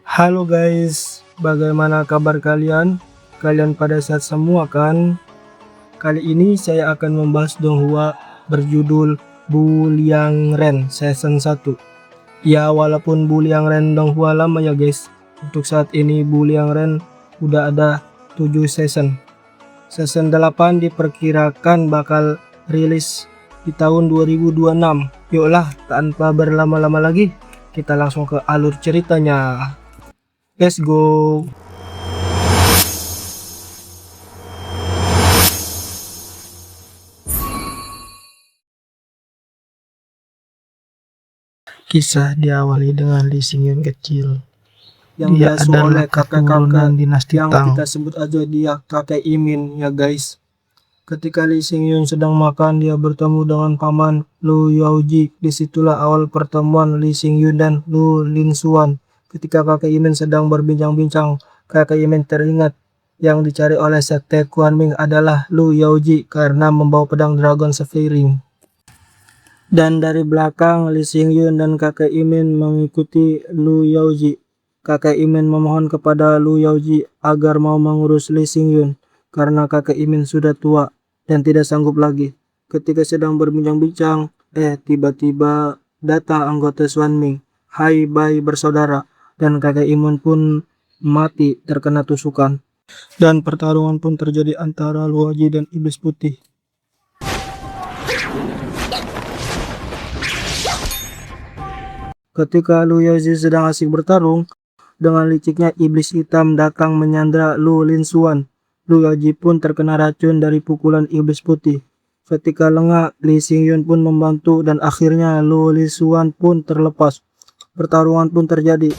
Halo guys, bagaimana kabar kalian? Kalian pada sehat semua kan? Kali ini saya akan membahas donghua berjudul Bu Liang Ren Season 1. Ya, walaupun Bu Liang Ren donghua lama ya guys, untuk saat ini Bu Liang Ren udah ada 7 season. Season 8 diperkirakan bakal rilis di tahun 2026. Yuklah, tanpa berlama-lama lagi, kita langsung ke alur ceritanya. Let's go. Kisah diawali dengan Lee Xingyun kecil. Dia adalah keturunan dinasti yang Tang. kita sebut aja dia kakek Imin ya guys. Ketika Lee Xingyun sedang makan, dia bertemu dengan paman Lu Yaoji. Disitulah awal pertemuan Lee Xingyun dan Lu Linsuan. Ketika kakek Imin sedang berbincang-bincang, kakek Imin teringat yang dicari oleh sekte Kuanming adalah Lu Yaoji karena membawa pedang Dragon Sphearing. Dan dari belakang, Lee Xingyun dan kakek Imin mengikuti Lu Yaoji. Kakek Imin memohon kepada Lu Yaoji agar mau mengurus Lee Xingyun karena kakek Imin sudah tua dan tidak sanggup lagi. Ketika sedang berbincang-bincang, tiba-tiba datang anggota Xuanming. Hai Bai bersaudara, dan kakek Imin pun mati terkena tusukan. Dan pertarungan pun terjadi antara Lu Yaoji dan Iblis Putih. Ketika Lu Yaoji sedang asik bertarung, dengan liciknya iblis hitam datang menyandra Lu Linsuan. Lu Yaoji pun terkena racun dari pukulan iblis putih. Ketika lengah, Lee Xingyun pun membantu dan akhirnya Lu Linsuan pun terlepas. Pertarungan pun terjadi.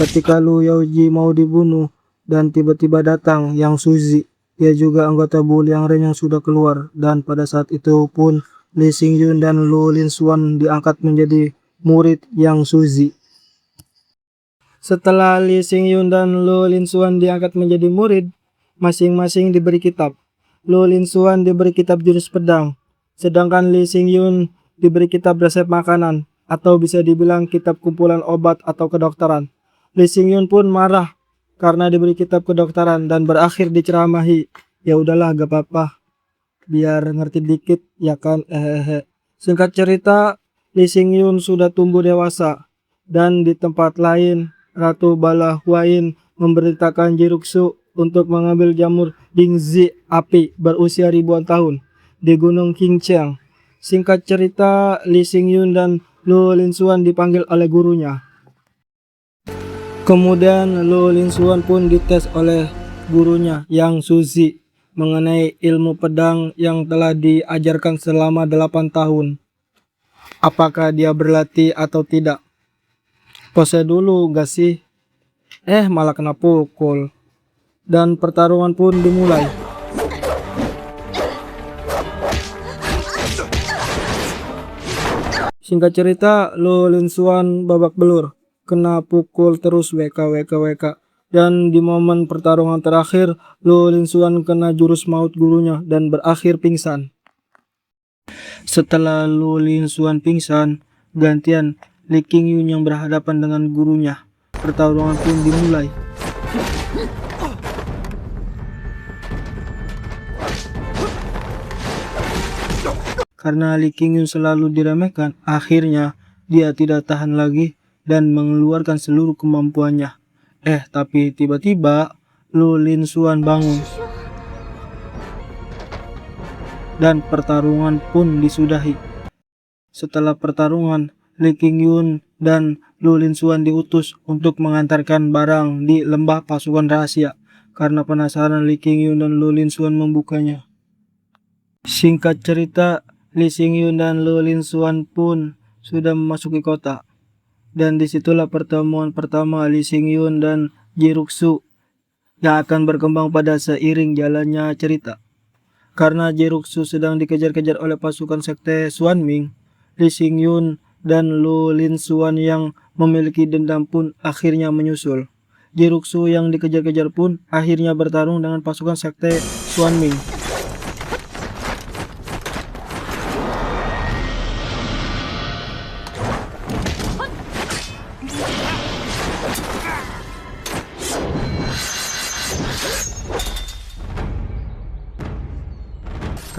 Ketika Lu Yaoji mau dibunuh dan tiba-tiba datang Yang Suzi. Dia juga anggota Bu Liang Ren yang sudah keluar, dan pada saat itu pun Lee Xingyun dan Lu Linsuan diangkat menjadi murid Yang Suzi. Setelah Lee Xingyun dan Lu Linsuan diangkat menjadi murid, masing-masing diberi kitab. Lu Linsuan diberi kitab jurus pedang, sedangkan Lee Xingyun diberi kitab resep makanan, atau bisa dibilang kitab kumpulan obat atau kedokteran. Lee Xingyun pun marah karena diberi kitab kedokteran dan berakhir diceramahi. Ya udahlah, gak apa-apa, biar ngerti dikit ya kan. Singkat cerita, Lee Xingyun sudah tumbuh dewasa, dan di tempat lain Ratu Bala Huayin memerintahkan Jiruksu untuk mengambil jamur Dingzi api berusia ribuan tahun di Gunung Qingqiang. Singkat cerita, Lee Xingyun dan Lu Linsuan dipanggil oleh gurunya. Kemudian Lu Linsuan pun dites oleh gurunya Yang Suzi mengenai ilmu pedang yang telah diajarkan selama 8 tahun. Apakah dia berlatih atau tidak? Pose dulu gak sih? Malah kena pukul. Dan pertarungan pun dimulai. Singkat cerita, Lu Linsuan babak belur, kena pukul terus WK. Dan di momen pertarungan terakhir, Lu Linsuan kena jurus maut gurunya dan berakhir pingsan. Setelah Lu Linsuan pingsan, gantian Lee Xingyun yang berhadapan dengan gurunya. Pertarungan pun dimulai. Karena Lee Xingyun selalu diremehkan, akhirnya dia tidak tahan lagi dan mengeluarkan seluruh kemampuannya. Tapi tiba-tiba Lu Linsuan bangun. Dan pertarungan pun disudahi. Setelah pertarungan, Lee Xingyun dan Lu Linsuan diutus untuk mengantarkan barang di lembah pasukan rahasia. Karena penasaran, Lee Xingyun dan Lu Linsuan membukanya. Singkat cerita, Lee Xingyun dan Lu Linsuan pun sudah memasuki kota. Dan disitulah pertemuan pertama Lee Xingyun dan Jiruksu yang akan berkembang pada seiring jalannya cerita. Karena Jiruksu sedang dikejar-kejar oleh pasukan sekte Xuanming, Lee Xingyun dan Lu Linsuan yang memiliki dendam pun akhirnya menyusul. Jiruksu yang dikejar-kejar pun akhirnya bertarung dengan pasukan sekte Xuanming.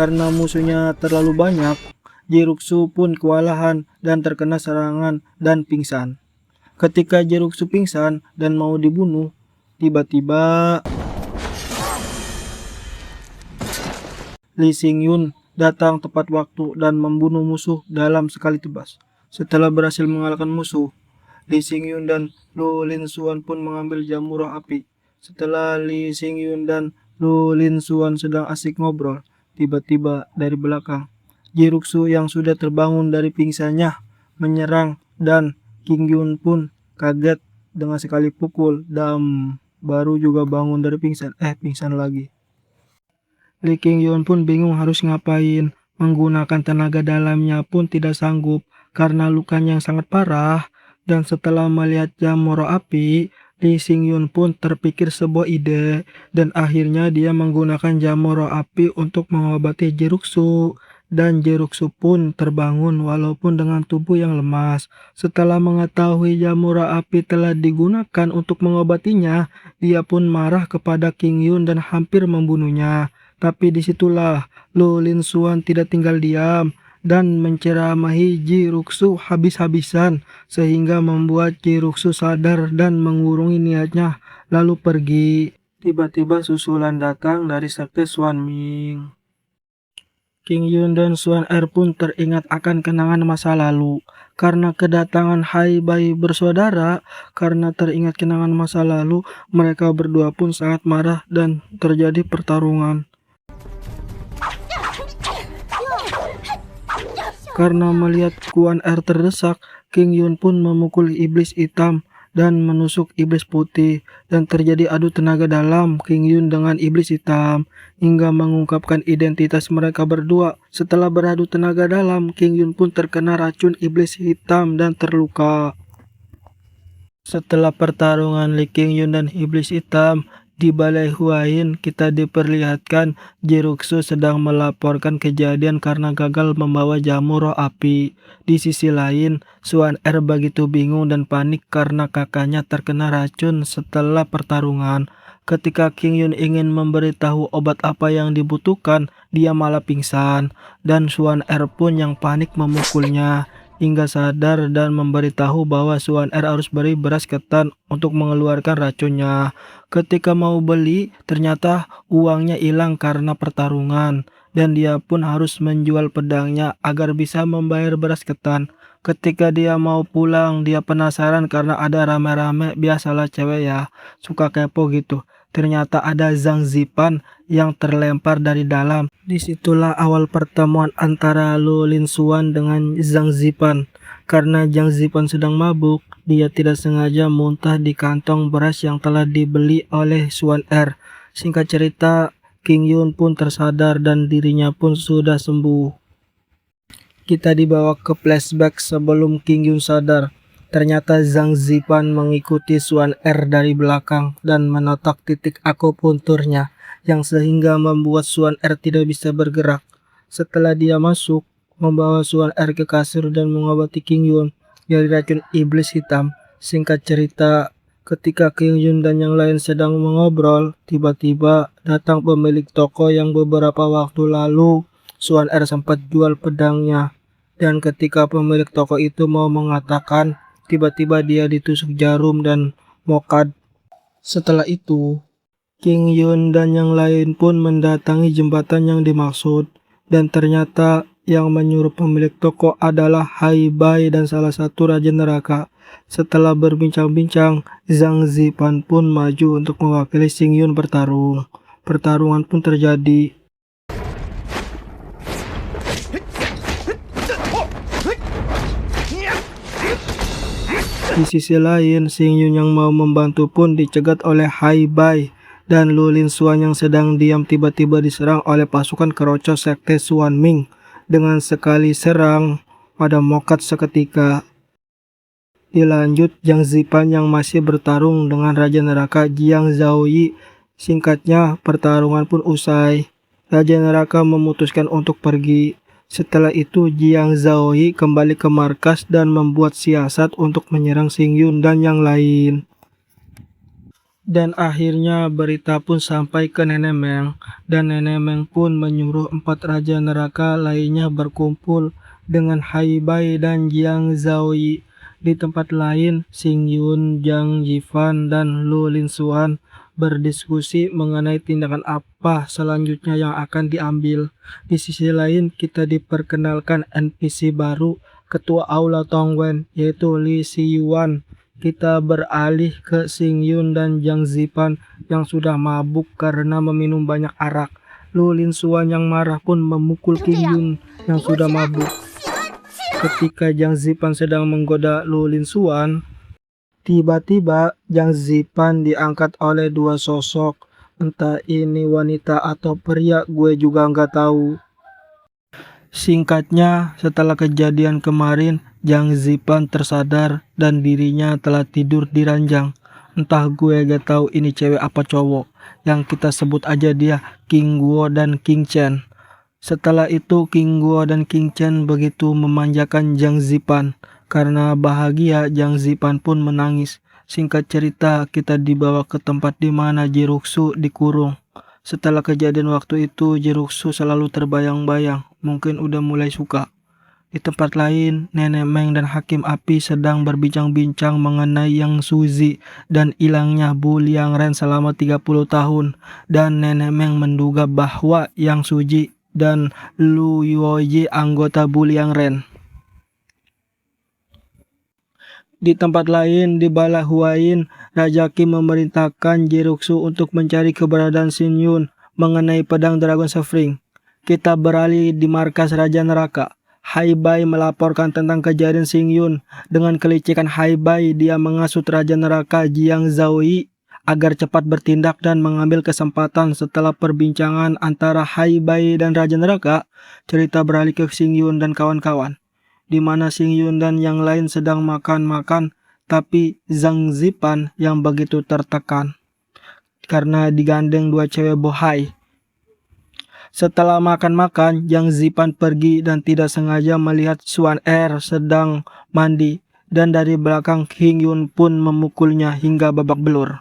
Karena musuhnya terlalu banyak, Jiruksu pun kewalahan dan terkena serangan dan pingsan. Ketika Jiruksu pingsan dan mau dibunuh, tiba-tiba Lee Xingyun datang tepat waktu dan membunuh musuh dalam sekali tebas. Setelah berhasil mengalahkan musuh, Lee Xingyun dan Lu Linsuan pun mengambil jamu roh api. Setelah Lee Xingyun dan Lu Linsuan sedang asik ngobrol, tiba-tiba dari belakang, Jiruksu yang sudah terbangun dari pingsannya menyerang dan King Yun pun kaget dengan sekali pukul dan baru juga bangun dari pingsan lagi. Lee King Yun pun bingung harus ngapain, menggunakan tenaga dalamnya pun tidak sanggup karena lukanya yang sangat parah. Dan setelah melihat jamu roh api, Lee Xingyun pun terpikir sebuah ide dan akhirnya dia menggunakan jamu roh api untuk mengobati Jiruksu. Dan Jiruksu pun terbangun walaupun dengan tubuh yang lemas. Setelah mengetahui jamu roh api telah digunakan untuk mengobatinya, dia pun marah kepada King Yun dan hampir membunuhnya. Tapi disitulah Lu Linsuan tidak tinggal diam dan menceramahi Jiruksu habis-habisan sehingga membuat Jiruksu sadar dan mengurungi niatnya lalu pergi. Tiba-tiba susulan datang dari sekte Xuan Ming. King Yun dan Xuan Er pun teringat akan kenangan masa lalu. Karena kedatangan Hai Bai bersaudara, karena teringat kenangan masa lalu, mereka berdua pun sangat marah dan terjadi pertarungan. Karena melihat Xuan Er terdesak, King Yun pun memukul iblis hitam dan menusuk iblis putih dan terjadi adu tenaga dalam King Yun dengan iblis hitam hingga mengungkapkan identitas mereka berdua. Setelah beradu tenaga dalam, King Yun pun terkena racun iblis hitam dan terluka. Setelah pertarungan Lee King Yun dan iblis hitam, di Balai Huayin kita diperlihatkan Jiruksu sedang melaporkan kejadian karena gagal membawa jamu roh api. Di sisi lain, Xuan Er begitu bingung dan panik karena kakaknya terkena racun setelah pertarungan. Ketika King Yun ingin memberitahu obat apa yang dibutuhkan, dia malah pingsan. Dan Xuan Er pun yang panik memukulnya hingga sadar dan memberitahu bahwa Xuan Er harus beri beras ketan untuk mengeluarkan racunnya. Ketika mau beli, ternyata uangnya hilang karena pertarungan dan dia pun harus menjual pedangnya agar bisa membayar beras ketan. Ketika dia mau pulang, dia penasaran karena ada rame-rame, biasalah cewek ya, suka kepo gitu. Ternyata ada Zhang Zipan yang terlempar dari dalam. Disitulah awal pertemuan antara Lu Linsuan dengan Zhang Zipan. Karena Zhang Zipan sedang mabuk, dia tidak sengaja muntah di kantong beras yang telah dibeli oleh Xuan Er. Singkat cerita, King Yun pun tersadar dan dirinya pun sudah sembuh. Kita dibawa ke flashback sebelum King Yun sadar. Ternyata Zhang Zipan mengikuti Xuan Er dari belakang dan menotok titik akupunturnya yang sehingga membuat Xuan Er tidak bisa bergerak. Setelah dia masuk, membawa Xuan Er ke kasur dan mengobati King Yun dari racun iblis hitam. Singkat cerita, ketika King Yun dan yang lain sedang mengobrol, tiba-tiba datang pemilik toko yang beberapa waktu lalu Xuan Er sempat jual pedangnya. Dan ketika pemilik toko itu mau mengatakan, tiba-tiba dia ditusuk jarum dan mokad. Setelah itu, King Yun dan yang lain pun mendatangi jembatan yang dimaksud. Dan ternyata yang menyuruh pemilik toko adalah Hai Bai dan salah satu Raja Neraka. Setelah berbincang-bincang, Zhang Zipan pun maju untuk mewakili Xing Yun bertarung. Pertarungan pun terjadi. Di sisi lain, Xing Yun yang mau membantu pun dicegat oleh Hai Bai dan Lu Linsuan yang sedang diam tiba-tiba diserang oleh pasukan keroco sekte Xuan Ming. Dengan sekali serang pada mokad seketika. Dilanjut Zhang Zipan yang masih bertarung dengan Raja Neraka Jiang Zhaoyi. Singkatnya, pertarungan pun usai. Raja Neraka memutuskan untuk pergi. Setelah itu Jiang Zhaoyi kembali ke markas dan membuat siasat untuk menyerang Xing Yun dan yang lain. Dan akhirnya berita pun sampai ke Nenek Meng, dan Nenek Meng pun menyuruh 4 raja neraka lainnya berkumpul dengan Hai Bai dan Jiang Zaoyi. Di tempat lain, Xing Yun, Zhang Jifan, dan Lu Linsuan berdiskusi mengenai tindakan apa selanjutnya yang akan diambil. Di sisi lain, kita diperkenalkan NPC baru, Ketua Aula Tongwen, yaitu Li Siyuan. Kita beralih ke Xing Yun dan Zhang Zipan yang sudah mabuk karena meminum banyak arak. Lu Linsuan yang marah pun memukul King Yun yang sudah mabuk. Ketika Zhang Zipan sedang menggoda Lu Linsuan, tiba-tiba Zhang Zipan diangkat oleh 2 sosok. Entah ini wanita atau pria, gue juga nggak tahu. Singkatnya, setelah kejadian kemarin, Zhang Zipan tersadar dan dirinya telah tidur di ranjang. Entah gue gak tahu ini cewek apa cowok. Yang kita sebut aja dia King Guo dan King Chen. Setelah itu King Guo dan King Chen begitu memanjakan Zhang Zipan. Karena bahagia, Zhang Zipan pun menangis. Singkat cerita, kita dibawa ke tempat di mana Jiruxu dikurung. Setelah kejadian waktu itu, Jiruxu selalu terbayang-bayang, mungkin udah mulai suka. Di tempat lain, Nenek Meng dan Hakim Api sedang berbincang-bincang mengenai Yang Suzi dan hilangnya Bu Liangren selama 30 tahun. Dan Nenek Meng menduga bahwa Yang Suji dan Lu Yuoji anggota Bu Liangren. Di tempat lain, di Bala Huayin, Raja Qin memerintahkan Jiruxu untuk mencari keberadaan Xing Yun mengenai pedang Dragon Spring. Kita beralih di markas Raja Neraka. Hai Bai melaporkan tentang kejadian Xing Yun. Dengan kelicikan Hai Bai, dia mengasut Raja Neraka Jiang Zaoyi agar cepat bertindak dan mengambil kesempatan. Setelah perbincangan antara Hai Bai dan Raja Neraka, cerita beralih ke Xing Yun dan kawan-kawan, di mana Xing Yun dan yang lain sedang makan-makan, tapi Zhang Zipan yang begitu tertekan karena digandeng 2 cewek bohai. Setelah makan-makan, Zhang Zipan pergi dan tidak sengaja melihat Xuan Er sedang mandi, dan dari belakang King Yun pun memukulnya hingga babak belur.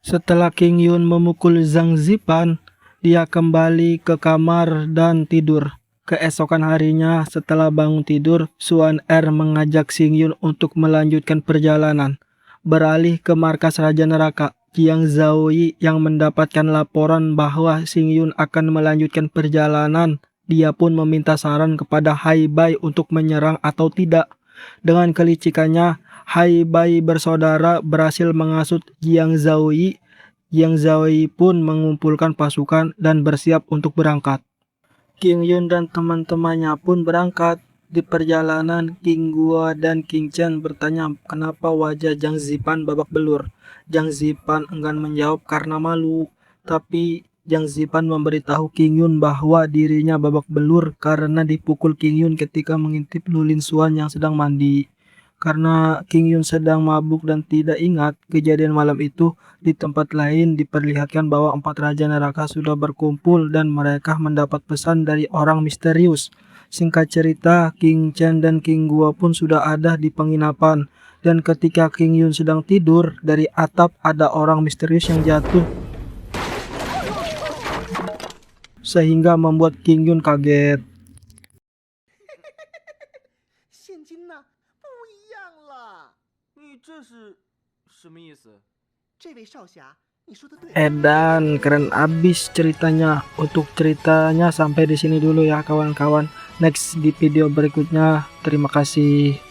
Setelah King Yun memukul Zhang Zipan, dia kembali ke kamar dan tidur. Keesokan harinya, setelah bangun tidur, Xuan Er mengajak Xing Yun untuk melanjutkan perjalanan. Beralih ke markas Raja Neraka, Jiang Zaoyi yang mendapatkan laporan bahwa Xing Yun akan melanjutkan perjalanan. Dia pun meminta saran kepada Hai Bai untuk menyerang atau tidak. Dengan kelicikannya, Hai Bai bersaudara berhasil mengasut Jiang Zaoyi. Jiang Zaoyi pun mengumpulkan pasukan dan bersiap untuk berangkat. King Yun dan teman-temannya pun berangkat. Di perjalanan, King Guo dan King Chen bertanya kenapa wajah Zhang Zipan babak belur. Zhang Zipan enggan menjawab karena malu, tapi Zhang Zipan memberitahu King Yun bahwa dirinya babak belur karena dipukul King Yun ketika mengintip Lu Linsuan yang sedang mandi. Karena King Yun sedang mabuk dan tidak ingat kejadian malam itu, di tempat lain diperlihatkan bahwa 4 raja neraka sudah berkumpul dan mereka mendapat pesan dari orang misterius. Singkat cerita, King Chen dan King Guo pun sudah ada di penginapan. Dan ketika King Yun sedang tidur, dari atap ada orang misterius yang jatuh, sehingga membuat King Yun kaget. 现今呢不一样了。你这是什么意思？这位少侠，你说的对。 Edan, keren abis ceritanya. Untuk ceritanya sampai di sini dulu ya kawan-kawan. Next di video berikutnya. Terima kasih.